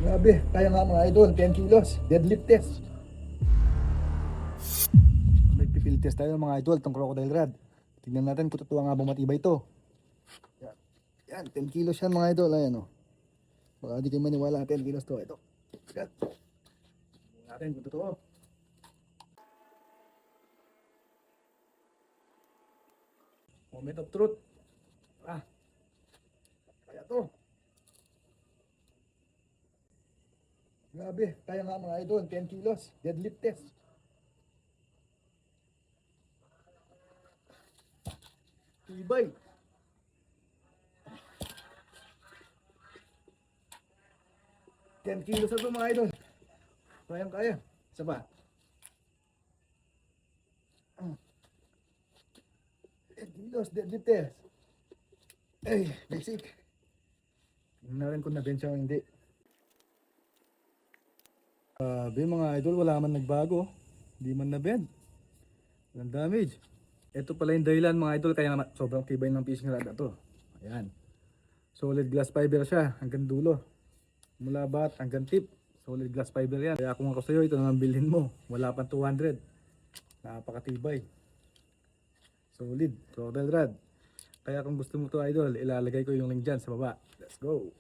Grabe, kaya nga mga idol, 10 kilos, deadlift test. May pipil test tayo mga idol, itong crocodile rod. Tignan natin kung totoo nga bumatibay ito. Yan, yan 10 kilos yan mga idol, ayan o. Baka di kayo maniwala, 10 kilos to. Ito, yan. Tignan natin kung totoo. Moment of truth. Kaya to. Grabe, kaya nga mga idol, 10 kilos, deadlift test. Tibay. Ten kilos na ito mga idol. Kayang kaya. Isa pa. 10 kilos, deadlift test. Ay, basic. Tingnan na rin kung na-bench o hindi. Mga idol, wala man nagbago. Hindi man na-bend. Walang damage. Ito pala yung dahilan mga idol, kaya sobrang tibay ng fishing rod na to. Ayan. Solid glass fiber siya hanggang dulo. Mula bat hanggang tip. Solid glass fiber yan. Kaya kung ako sa'yo, ito naman bilhin mo. Wala pang 200. Napakatibay. Solid. Crocodile rod. Kaya kung gusto mo to idol, ilalagay ko yung link dyan sa baba. Let's go.